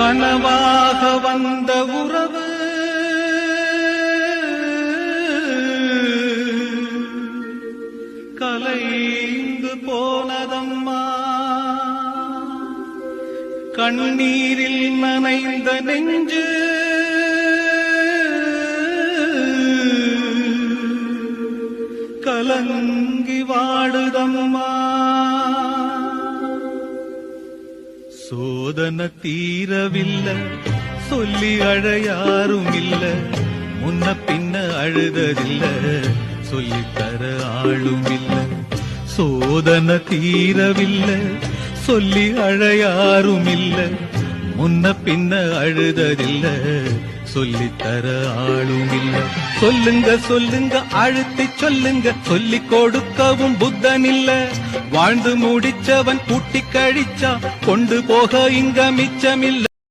கனவாக வந்த உறவு கலைந்து போனதம்மா. கண்ணீரில் நனைந்த நெஞ்சு கலங்கி வாடுதம்மா. சோதனை தீரவில்லை, சொல்லி அழ யாரும் இல்ல, முன்ன பின்ன அழுததில்ல, சொல்லித்தர ஆளும் இல்ல. சோதனை தீரவில்லை, சொல்லி அழ யாரும் இல்ல, முன்ன பின்ன அழுததில்ல, சொல்லித்தர ஆளும் இல்ல. சொல்லுங்க சொல்லுங்க அழுத்தி சொல்லுங்க, சொல்லிக் கொடுக்கவும் புத்தன் இல்ல. வாழ்ந்து முடிச்சவன் கூட்டி கழிச்சா கொண்டு போக இங்க மிச்சமில்ல.